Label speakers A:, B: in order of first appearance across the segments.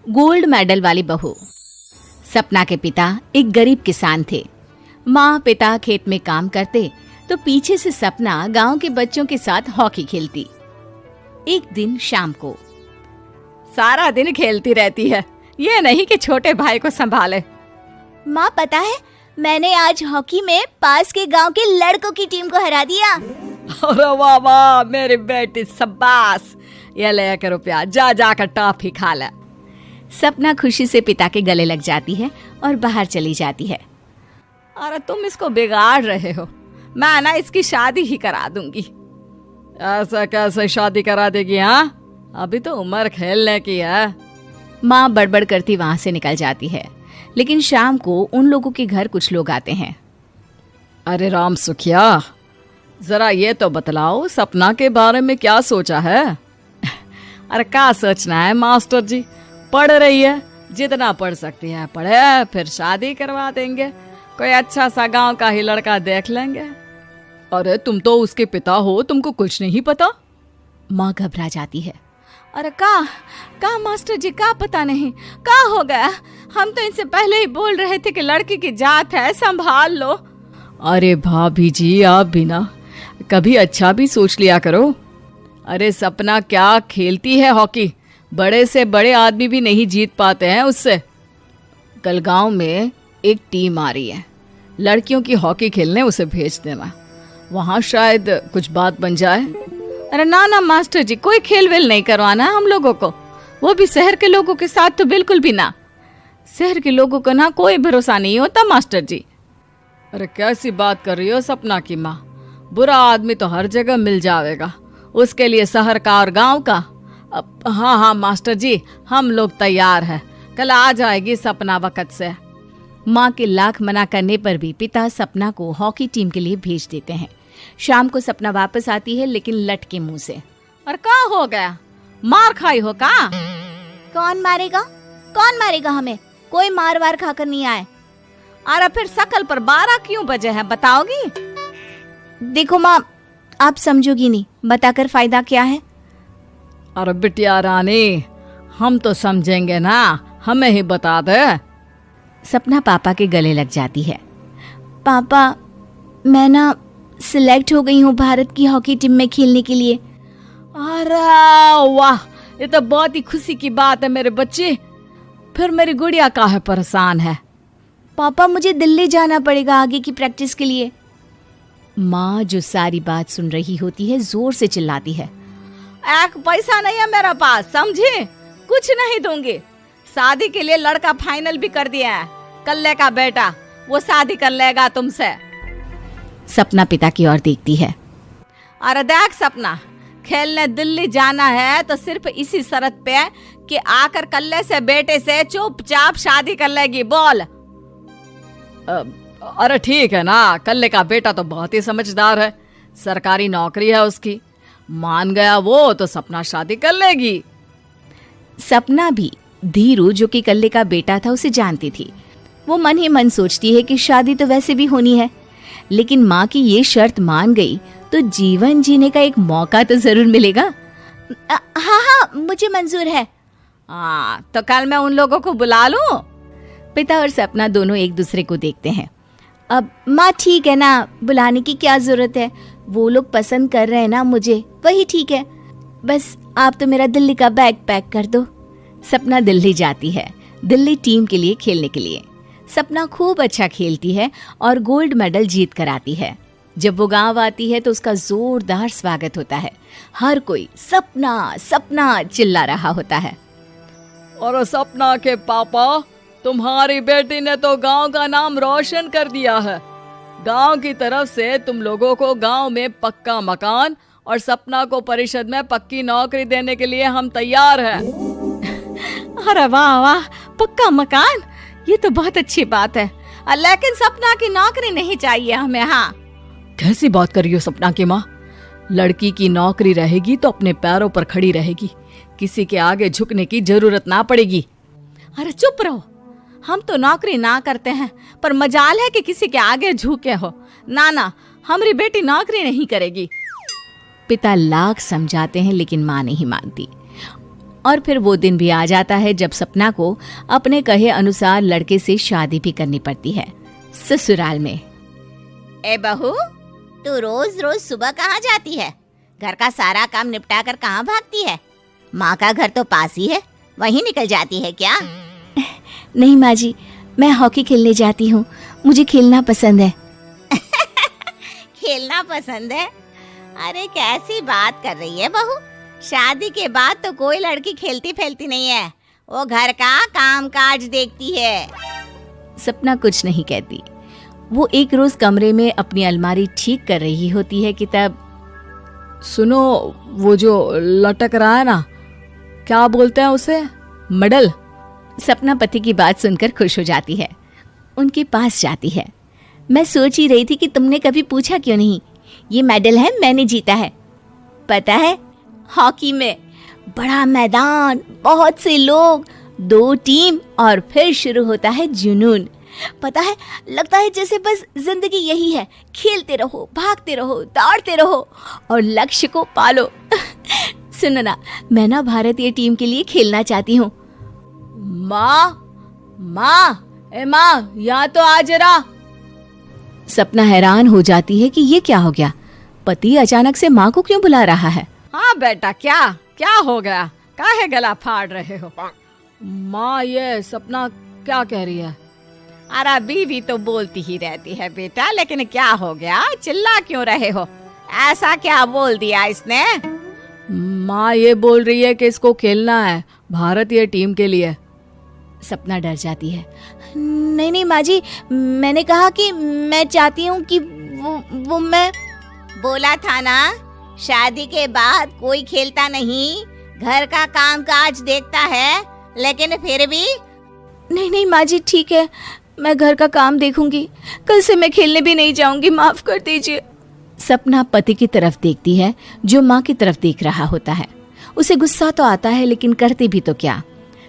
A: Gold medal वाली बहू। सपना के पिता एक गरीब किसान थे। माँ पिता खेत में काम करते तो पीछे से सपना गांव के बच्चों के साथ हॉकी खेलती। एक दिन शाम को, सारा दिन खेलती रहती है, ये नहीं कि छोटे भाई को संभाले।
B: माँ पता है, मैंने आज हॉकी में पास के गांव के लड़कों की टीम को हरा दिया।
A: अरे वाह वाह मेरी बेटी, शाबाश, ये ले रुपया, जा जाकर टॉफी खा ले। सपना खुशी से पिता के गले लग जाती है और बाहर चली जाती है। अरे तुम इसको बिगाड़ रहे हो, मैं ना इसकी शादी ही करा दूंगी। ऐसा कैसे शादी करा देगी? हाँ, अभी तो उम्र खेलने की है। माँ बड़बड़ करती वहां से निकल जाती है। लेकिन शाम को उन लोगों के घर कुछ लोग आते हैं। अरे राम सुखिया, जरा ये तो बतलाओ, सपना के बारे में क्या सोचा है? अरे क्या सोचना है मास्टर जी, पढ़ रही है, जितना पढ़ सकती है पढ़े, फिर शादी करवा देंगे, कोई अच्छा सा गांव का ही लड़का देख लेंगे। अरे तुम तो उसके पिता हो, तुमको कुछ नहीं पता? माँ घबरा जाती है। अरे का मास्टर जी, का पता नहीं, का हो गया? हम तो इनसे पहले ही बोल रहे थे कि लड़की की जात है, संभाल लो। अरे भाभी जी, आप भी ना कभी अच्छा भी सोच लिया करो। अरे सपना क्या खेलती है हॉकी, बड़े से बड़े आदमी भी नहीं जीत पाते हैं उससे। कल गांव में एक टीम आ रही है, लड़कियों की हॉकी खेलने उसे भेज देना, वहां शायद कुछ बात बन जाए। अरे ना ना मास्टर जी, कोई खेल वेल नहीं करवाना हम लोगों को, वो भी शहर के लोगों के साथ तो बिल्कुल भी ना। शहर के लोगों को ना कोई भरोसा नहीं होता मास्टर जी। अरे कैसी बात कर रही हो सपना की माँ, बुरा आदमी तो हर जगह मिल जाएगा, उसके लिए शहर का और गांव का। हाँ हाँ मास्टर जी, हम लोग तैयार हैं, कल आ जाएगी सपना वक्त से। माँ के लाख मना करने पर भी पिता सपना को हॉकी टीम के लिए भेज देते हैं। शाम को सपना वापस आती है, लेकिन लटके मुंह से। और क्या हो गया, मार खाई हो का?
B: कौन मारेगा हमें? कोई मार वार खाकर नहीं आए।
A: अरे फिर शकल पर 12 क्यों बजे हैं, बताओगी?
B: देखो माँ, आप समझोगी नहीं, बताकर फायदा क्या है?
A: अरे बिटिया रानी, हम तो समझेंगे ना, हमें ही बता दे। सपना पापा के गले लग जाती है।
B: पापा, मैं ना सिलेक्ट हो गई हूँ भारत की हॉकी टीम में खेलने के लिए।
A: अरे वाह, ये तो बहुत ही खुशी की बात है मेरे बच्चे। फिर मेरी गुड़िया काहे परेशान है?
B: पापा, मुझे दिल्ली जाना पड़ेगा आगे की प्रैक्टिस के लिए।
A: माँ जो सारी बात सुन रही होती है, जोर से चिल्लाती है। एक पैसा नहीं है मेरे पास, समझी? कुछ नहीं दूंगी। शादी के लिए लड़का फाइनल भी कर दिया है, कल्ले का बेटा, वो शादी कर लेगा तुमसे। सपना पिता की ओर देखती है। अरे देख सपना, खेलने दिल्ली जाना है तो सिर्फ इसी शर्त पे कि आकर कल्ले से बेटे से चुपचाप शादी कर लेगी, बोल। अरे ठीक है ना, कल्ले का बेटा तो बहुत ही समझदार है, सरकारी नौकरी है उसकी, मान गया वो तो सपना शादी कर लेगी। सपना भी धीरू, जो कि कल्ले का बेटा था, उसे जानती थी। वो मन ही मन सोचती है कि शादी तो वैसे भी होनी है, लेकिन माँ की ये शर्त मान गई तो जीवन जीने का एक मौका तो जरूर मिलेगा।
B: हाँ, मुझे मंजूर है।
A: तो कल मैं उन लोगों को बुला लूं? पिता और सपना दोनों एक दूसरे को देखते हैं।
B: अब माँ ठीक है ना, बुलाने की क्या जरूरत है, वो लोग पसंद कर रहे हैं ना मुझे, वही ठीक है। बस आप तो मेरा दिल्ली का बैग पैक कर दो।
A: सपना दिल्ली जाती है, दिल्ली टीम के लिए खेलने के लिए। सपना खूब अच्छा खेलती है और गोल्ड मेडल जीत कर आती है। जब वो गांव आती है तो उसका जोरदार स्वागत होता है। हर कोई सपना सपना चिल्ला रहा होता है। और सपना के पापा, तुम्हारी बेटी ने तो गांव का नाम रोशन कर दिया है। गांव की तरफ से तुम लोगों को गांव में पक्का मकान और सपना को परिषद में पक्की नौकरी देने के लिए हम तैयार हैं। अरे वाह वाह, पक्का मकान, ये तो बहुत अच्छी बात है, लेकिन सपना की नौकरी नहीं चाहिए हमें। हाँ, कैसी बात कर रही हो सपना की माँ? लड़की की नौकरी रहेगी तो अपने पैरों पर खड़ी रहेगी, किसी के आगे झुकने की जरूरत ना पड़ेगी। अरे चुप रहो, हम तो नौकरी ना करते हैं, पर मजाल है कि किसी के आगे झुके हो। ना ना, हमारी बेटी नौकरी नहीं करेगी। पिता लाख समझाते हैं लेकिन माँ नहीं मानती। और फिर वो दिन भी आ जाता है जब सपना को अपने कहे अनुसार लड़के से शादी भी करनी पड़ती है। ससुराल में।
B: ए बहू, तू रोज रोज सुबह कहाँ जाती है? घर का सारा काम निपटा कर कहाँ भागती है? माँ का घर तो पास ही है, वहीं निकल जाती है क्या? नहीं माँ जी, मैं हॉकी खेलने जाती हूँ, मुझे खेलना पसंद है। खेलना पसंद है? अरे कैसी बात कर रही है बहू, शादी के बाद तो कोई लड़की खेलती फैलती नहीं है, वो घर का काम काज देखती है।
A: सपना कुछ नहीं कहती। वो एक रोज कमरे में अपनी अलमारी ठीक कर रही होती है कि तब
C: सुनो, वो जो लटक रहा है ना, क्या बोलते हैं उसे? मेडल।
A: सपना पति की बात सुनकर खुश हो जाती है, उनके पास जाती है।
B: मैं सोच ही रही थी कि तुमने कभी पूछा क्यों नहीं। ये मेडल है, मैंने जीता है, पता है, हॉकी में। बड़ा मैदान, बहुत से लोग, 2 टीम और फिर शुरू होता है जुनून। पता है, लगता है जैसे बस जिंदगी यही है, खेलते रहो, भागते रहो, दौड़ते रहो और लक्ष्य को पालो। सुनो ना, मैं ना भारतीय टीम के लिए खेलना चाहती हूँ।
C: माँ, यहाँ तो आ जरा।
A: सपना हैरान हो जाती है कि ये क्या हो गया, पति अचानक से माँ को क्यों बुला रहा है।
C: हाँ बेटा, क्या हो गया? काहे गला फाड़ रहे हो? माँ, ये सपना क्या कह रही है?
B: अरे बीवी तो बोलती ही रहती है बेटा, लेकिन क्या हो गया, चिल्ला क्यों रहे हो? ऐसा क्या बोल दिया इसने?
C: माँ ये बोल रही है कि इसको खेलना है भारतीय टीम के लिए।
A: सपना डर जाती है।
B: नहीं माँ जी, मैंने कहा कि मैं चाहती हूँ कि वो मैं बोला था ना, शादी के बाद कोई खेलता नहीं, घर का काम काज देखता है, लेकिन फिर भी। नहीं माँ जी, ठीक है, मैं घर का काम देखूंगी, कल से मैं खेलने भी नहीं जाऊंगी, माफ कर दीजिए।
A: सपना पति की तरफ देखती है जो माँ की तरफ देख रहा होता है। उसे गुस्सा तो आता है, लेकिन करती भी तो क्या,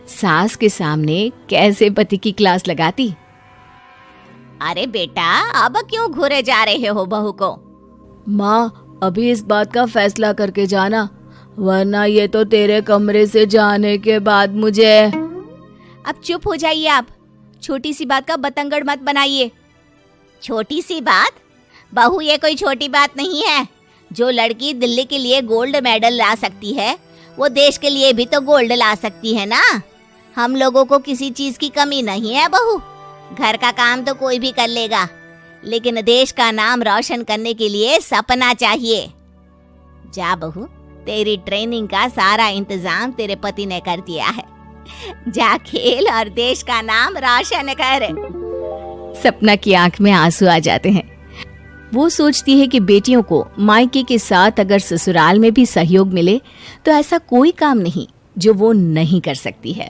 A: सास के सामने कैसे पति की क्लास लगाती।
B: अरे बेटा, अब क्यों घूरे जा रहे हो बहू को?
C: माँ, अभी इस बात का फैसला करके जाना, वरना ये तो तेरे कमरे से जाने के बाद मुझे।
B: अब चुप हो जाइए आप, छोटी सी बात का बतंगड़ मत बनाइए। छोटी सी बात? बहू, ये कोई छोटी बात नहीं है। जो लड़की दिल्ली के लिए गोल्ड मेडल ला सकती है, वो देश के लिए भी तो गोल्ड ला सकती है ना। हम लोगों को किसी चीज की कमी नहीं है बहू, घर का काम तो कोई भी कर लेगा, लेकिन देश का नाम रोशन करने के लिए सपना चाहिए। जा बहू, तेरी ट्रेनिंग का सारा इंतजाम तेरे पति ने कर दिया है, जा खेल और देश का नाम रोशन कर।
A: सपना की आंख में आंसू आ जाते हैं। वो सोचती है कि बेटियों को मायके के साथ अगर ससुराल में भी सहयोग मिले तो ऐसा कोई काम नहीं जो वो नहीं कर सकती है।